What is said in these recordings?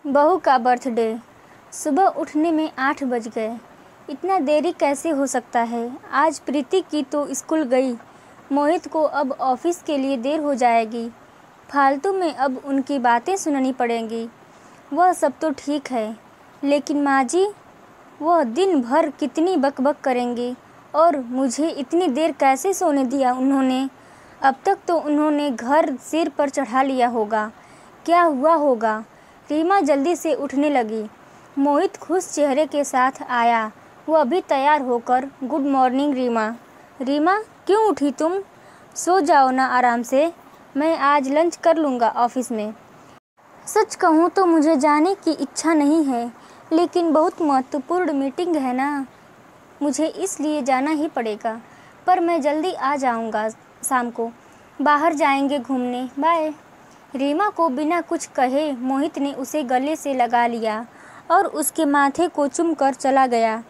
बहू का बर्थडे। सुबह उठने में 8 बज गए। इतना देरी कैसे हो सकता है। आज प्रीति की तो स्कूल गई। मोहित को अब ऑफिस के लिए देर हो जाएगी। फालतू में अब उनकी बातें सुननी पड़ेंगी। वह सब तो ठीक है, लेकिन माँ जी, वह दिन भर कितनी बकबक करेंगी। और मुझे इतनी देर कैसे सोने दिया उन्होंने। अब तक तो उन्होंने घर सिर पर चढ़ा लिया होगा। क्या हुआ होगा। रीमा जल्दी से उठने लगी। मोहित खुश चेहरे के साथ आया। वह अभी तैयार होकर, गुड मॉर्निंग रीमा। रीमा, क्यों उठी तुम? सो जाओ ना आराम से। मैं आज लंच कर लूँगा ऑफिस में। सच कहूँ तो मुझे जाने की इच्छा नहीं है, लेकिन बहुत महत्वपूर्ण मीटिंग है ना, मुझे इसलिए जाना ही पड़ेगा। पर मैं जल्दी आ जाऊँगा। शाम को बाहर जाएंगे घूमने। बाय। रीमा को बिना कुछ कहे मोहित ने उसे गले से लगा लिया और उसके माथे को चूमकर चला गया।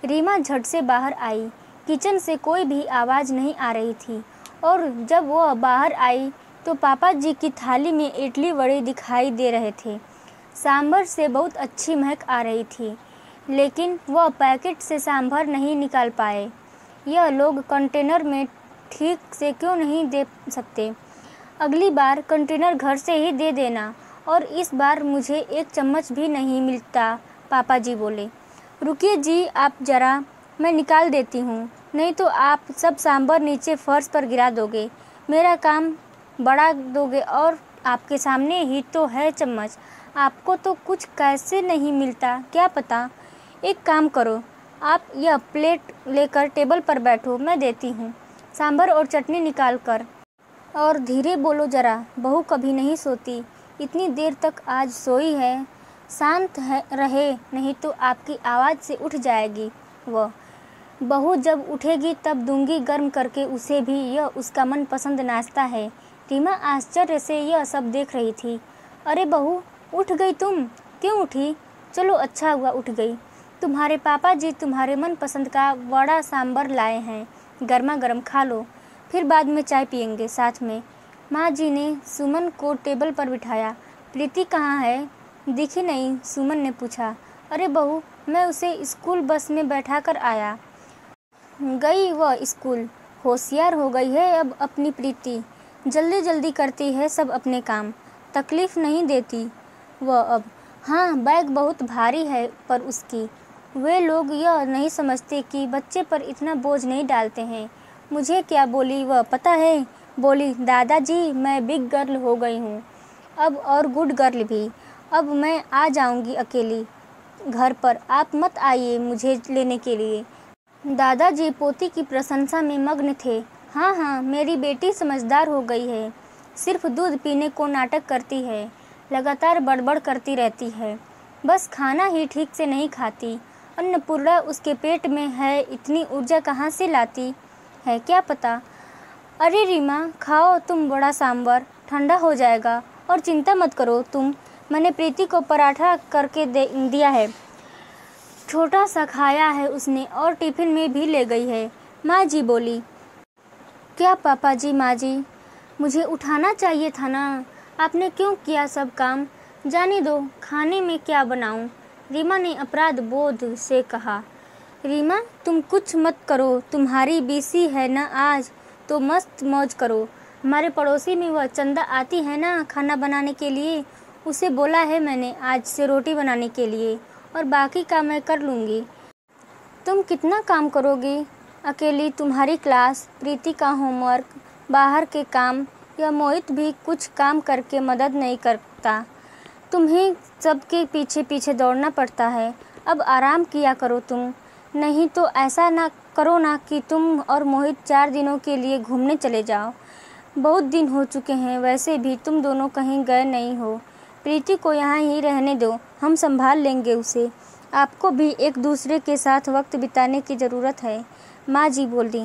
रीमा झट से बाहर आई। किचन से कोई भी आवाज़ नहीं आ रही थी और जब वह बाहर आई तो पापा जी की थाली में इडली वड़े दिखाई दे रहे थे। सांभर से बहुत अच्छी महक आ रही थी, लेकिन वह पैकेट से सांभर नहीं निकाल पाए। यह लोग कंटेनर में ठीक से क्यों नहीं दे सकते? अगली बार कंटेनर घर से ही दे देना। और इस बार मुझे एक चम्मच भी नहीं मिलता। पापा जी बोले। रुकिए जी, आप ज़रा, मैं निकाल देती हूँ, नहीं तो आप सब सांभर नीचे फर्श पर गिरा दोगे, मेरा काम बढ़ा दोगे। और आपके सामने ही तो है चम्मच। आपको तो कुछ कैसे नहीं मिलता क्या पता। एक काम करो, आप यह प्लेट लेकर टेबल पर बैठो, मैं देती हूँ सांभर और चटनी निकाल कर। और धीरे बोलो ज़रा, बहू कभी नहीं सोती। इतनी देर तक आज सोई है। शांत है रहे, नहीं तो आपकी आवाज़ से उठ जाएगी वह। बहू जब उठेगी तब दूंगी गर्म करके उसे भी। यह उसका मनपसंद नाश्ता है। रीमा आश्चर्य से यह सब देख रही थी। अरे बहू, उठ गई तुम? क्यों उठी? चलो अच्छा हुआ उठ गई। तुम्हारे पापा जी तुम्हारे मनपसंद का वड़ा सांभर लाए हैं, गर्मा गर्म खा लो, फिर बाद में चाय पियेंगे साथ में। माँ जी ने सुमन को टेबल पर बिठाया। प्रीति कहाँ है? दिखी नहीं, सुमन ने पूछा। अरे बहू, मैं उसे स्कूल बस में बैठा कर आया। गई वह स्कूल। होशियार हो गई है अब अपनी प्रीति। जल्दी जल्दी करती है सब अपने काम, तकलीफ़ नहीं देती वह अब। हाँ, बैग बहुत भारी है पर उसकी। वे लोग यह नहीं समझते कि बच्चे पर इतना बोझ नहीं डालते हैं। मुझे क्या बोली वह पता है? बोली, दादाजी मैं बिग गर्ल हो गई हूँ अब, और गुड गर्ल भी। अब मैं आ जाऊँगी अकेली घर पर, आप मत आइए मुझे लेने के लिए। दादाजी पोती की प्रशंसा में मग्न थे। हाँ हाँ, मेरी बेटी समझदार हो गई है। सिर्फ दूध पीने को नाटक करती है, लगातार बड़बड़ करती रहती है, बस खाना ही ठीक से नहीं खाती। अन्नपूर्णा उसके पेट में है, इतनी ऊर्जा कहाँ से लाती है क्या पता। अरे रीमा, खाओ तुम बड़ा सांभर, ठंडा हो जाएगा। और चिंता मत करो तुम, मैंने प्रीति को पराठा करके दिया है, छोटा सा खाया है उसने और टिफ़िन में भी ले गई है। माँ जी बोली। क्या पापा जी? माँ जी, मुझे उठाना चाहिए था ना, आपने क्यों किया सब काम? जाने दो, खाने में क्या बनाऊं? रीमा ने अपराध बोध से कहा। रीमा, तुम कुछ मत करो, तुम्हारी बीसी है ना आज, तो मस्त मौज करो। हमारे पड़ोसी में वह चंदा आती है ना खाना बनाने के लिए, उसे बोला है मैंने आज से रोटी बनाने के लिए, और बाकी काम मैं कर लूँगी। तुम कितना काम करोगी अकेली? तुम्हारी क्लास, प्रीति का होमवर्क, बाहर के काम। यह मोहित भी कुछ काम करके मदद नहीं करता, तुम्हें सबके पीछे पीछे दौड़ना पड़ता है। अब आराम किया करो तुम, नहीं तो ऐसा ना करो ना कि तुम और मोहित 4 दिनों के लिए घूमने चले जाओ। बहुत दिन हो चुके हैं, वैसे भी तुम दोनों कहीं गए नहीं हो। प्रीति को यहाँ ही रहने दो, हम संभाल लेंगे उसे। आपको भी एक दूसरे के साथ वक्त बिताने की ज़रूरत है, माँ जी बोली।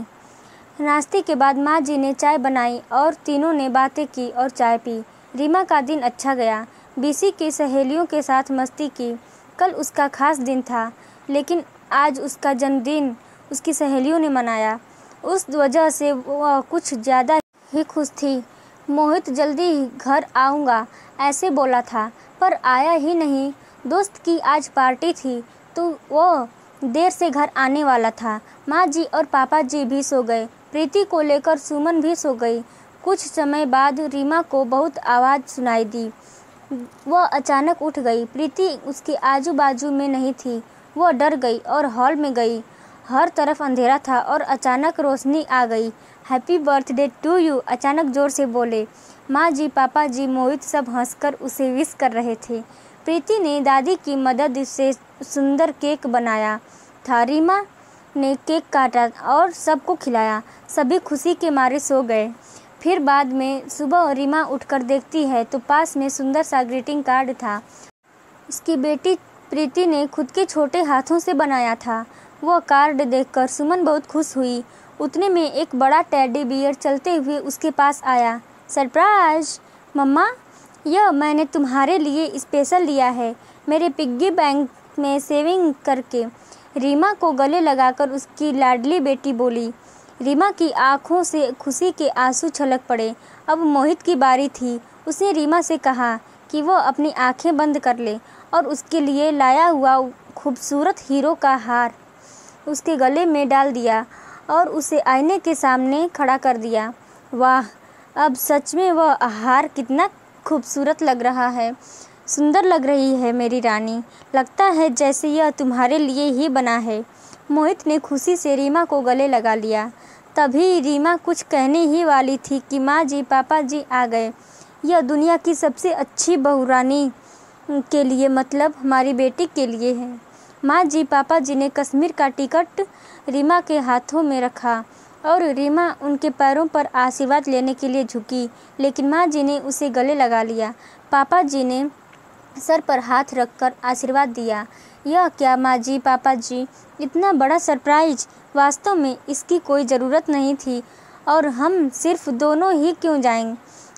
नाश्ते के बाद माँ जी ने चाय बनाई और तीनों ने बातें की और चाय पी। रीमा का दिन अच्छा गया। बीसी की सहेलियों के साथ मस्ती की। कल उसका खास दिन था, लेकिन आज उसका जन्मदिन उसकी सहेलियों ने मनाया। उस वजह से वह कुछ ज़्यादा ही खुश थी। मोहित जल्दी घर आऊँगा ऐसे बोला था, पर आया ही नहीं। दोस्त की आज पार्टी थी तो वो देर से घर आने वाला था। माँ जी और पापा जी भी सो गए। प्रीति को लेकर सुमन भी सो गई। कुछ समय बाद रीमा को बहुत आवाज़ सुनाई दी। वह अचानक उठ गई। प्रीति उसके आजू बाजू में नहीं थी। वह डर गई और हॉल में गई। हर तरफ अंधेरा था और अचानक रोशनी आ गई। हैप्पी बर्थडे टू यू, अचानक जोर से बोले। माँ जी, पापा जी, मोहित सब हंसकर उसे विश कर रहे थे। प्रीति ने दादी की मदद से सुंदर केक बनाया था। रीमा ने केक काटा और सबको खिलाया। सभी खुशी के मारे सो गए। फिर बाद में सुबह रीमा उठकर देखती है तो पास में सुंदर सा ग्रीटिंग कार्ड था। उसकी बेटी प्रीति ने खुद के छोटे हाथों से बनाया था। वह कार्ड देखकर सुमन बहुत खुश हुई। उतने में एक बड़ा टेडी बियर चलते हुए उसके पास आया। सरप्राइज मम्मा, यह मैंने तुम्हारे लिए स्पेशल लिया है, मेरे पिग्गी बैंक में सेविंग करके। रीमा को गले लगाकर उसकी लाडली बेटी बोली। रीमा की आंखों से खुशी के आंसू छलक पड़े। अब मोहित की बारी थी। उसने रीमा से कहा कि वह अपनी आंखें बंद कर ले और उसके लिए लाया हुआ खूबसूरत हीरो का हार उसके गले में डाल दिया और उसे आईने के सामने खड़ा कर दिया। वाह, अब सच में वह हार कितना खूबसूरत लग रहा है। सुंदर लग रही है मेरी रानी, लगता है जैसे यह तुम्हारे लिए ही बना है। मोहित ने खुशी से रीमा को गले लगा लिया। तभी रीमा कुछ कहने ही वाली थी कि माँ जी, पापा जी आ गए। यह दुनिया की सबसे अच्छी बहुरानी के लिए, मतलब हमारी बेटी के लिए है। माँ जी, पापा जी ने कश्मीर का टिकट रीमा के हाथों में रखा और रीमा उनके पैरों पर आशीर्वाद लेने के लिए झुकी, लेकिन माँ जी ने उसे गले लगा लिया। पापा जी ने सर पर हाथ रखकर आशीर्वाद दिया। यह क्या माँ जी, पापा जी, इतना बड़ा सरप्राइज, वास्तव में इसकी कोई ज़रूरत नहीं थी और हम सिर्फ दोनों ही क्यों जाएं?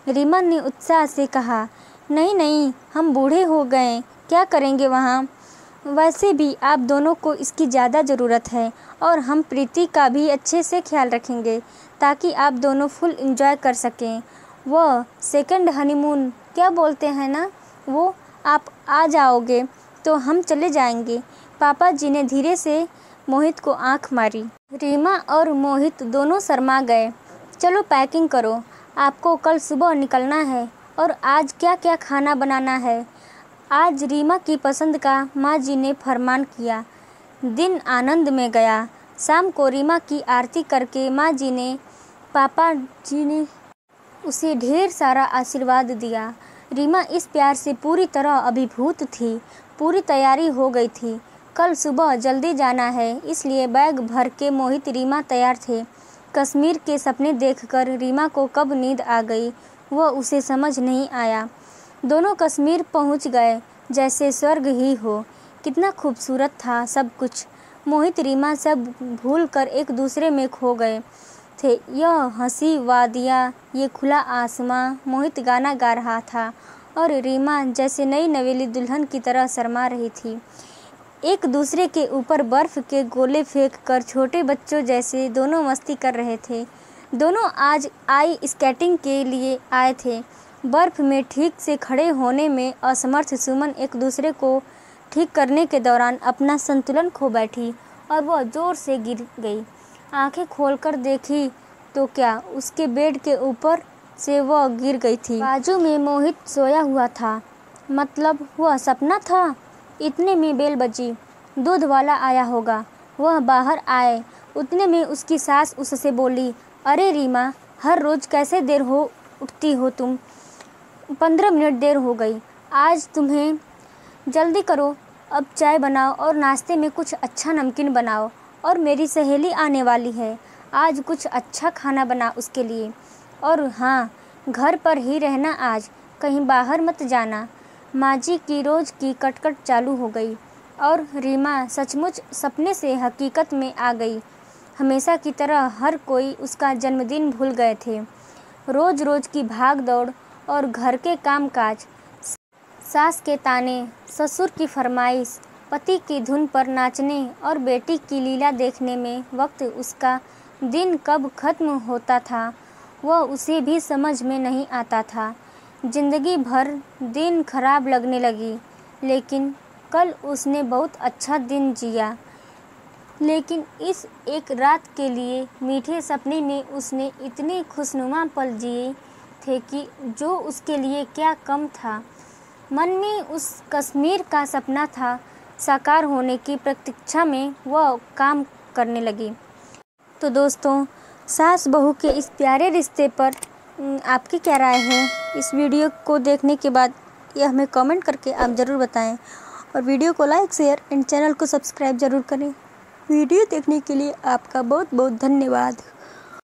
रीमा ने उत्साह से कहा। नहीं नहीं, हम बूढ़े हो गए, क्या करेंगे वहाँ? वैसे भी आप दोनों को इसकी ज़्यादा ज़रूरत है और हम प्रीति का भी अच्छे से ख्याल रखेंगे ताकि आप दोनों फुल एंजॉय कर सकें। वह सेकंड हनीमून क्या बोलते हैं ना, वो आप आ जाओगे तो हम चले जाएंगे। पापा जी ने धीरे से मोहित को आंख मारी। रीमा और मोहित दोनों शर्मा गए। चलो पैकिंग करो, आपको कल सुबह निकलना है। और आज क्या क्या खाना बनाना है? आज रीमा की पसंद का माँ जी ने फरमान किया। दिन आनंद में गया। शाम को रीमा की आरती करके माँ जी ने, पापा जी ने उसे ढेर सारा आशीर्वाद दिया। रीमा इस प्यार से पूरी तरह अभिभूत थी। पूरी तैयारी हो गई थी। कल सुबह जल्दी जाना है, इसलिए बैग भर के मोहित रीमा तैयार थे। कश्मीर के सपने देखकर रीमा को कब नींद आ गई वह उसे समझ नहीं आया। दोनों कश्मीर पहुंच गए जैसे स्वर्ग ही हो। कितना खूबसूरत था सब कुछ। मोहित रीमा सब भूलकर एक दूसरे में खो गए थे। यह हंसी वादियाँ, ये खुला आसमां। मोहित गाना गा रहा था और रीमा जैसे नई नवेली दुल्हन की तरह शर्मा रही थी। एक दूसरे के ऊपर बर्फ़ के गोले फेंककर छोटे बच्चों जैसे दोनों मस्ती कर रहे थे। दोनों आज आई स्केटिंग के लिए आए थे। बर्फ़ में ठीक से खड़े होने में असमर्थ सुमन एक दूसरे को ठीक करने के दौरान अपना संतुलन खो बैठी और वह ज़ोर से गिर गई। आंखें खोलकर देखी तो क्या, उसके बेड के ऊपर से वह गिर गई थी। बाजू में मोहित सोया हुआ था। मतलब वह सपना था। इतने में बेल बजी। दूध वाला आया होगा। वह बाहर आए। उतने में उसकी सास उससे बोली, अरे रीमा, हर रोज़ कैसे देर हो उठती हो तुम? 15 मिनट देर हो गई। आज तुम्हें जल्दी करो, अब चाय बनाओ और नाश्ते में कुछ अच्छा नमकीन बनाओ। और मेरी सहेली आने वाली है, आज कुछ अच्छा खाना बना उसके लिए। और हाँ, घर पर ही रहना आज, कहीं बाहर मत जाना। माँ जी की रोज़ की कटकट चालू हो गई और रीमा सचमुच सपने से हकीकत में आ गई। हमेशा की तरह हर कोई उसका जन्मदिन भूल गए थे। रोज़ रोज़ की भाग दौड़ और घर के कामकाज, सास के ताने, ससुर की फरमाइश, पति की धुन पर नाचने और बेटी की लीला देखने में वक्त उसका दिन कब खत्म होता था वह उसे भी समझ में नहीं आता था। जिंदगी भर दिन खराब लगने लगी, लेकिन कल उसने बहुत अच्छा दिन जिया। लेकिन इस एक रात के लिए मीठे सपने में उसने इतने खुशनुमा पल जिए थे कि जो उसके लिए क्या कम था। मन में उस कश्मीर का सपना था, साकार होने की प्रतीक्षा में वह काम करने लगी। तो दोस्तों, सास बहू के इस प्यारे रिश्ते पर आपकी क्या राय है? इस वीडियो को देखने के बाद यह हमें कमेंट करके आप ज़रूर बताएं और वीडियो को लाइक, शेयर एंड चैनल को सब्सक्राइब ज़रूर करें। वीडियो देखने के लिए आपका बहुत बहुत धन्यवाद।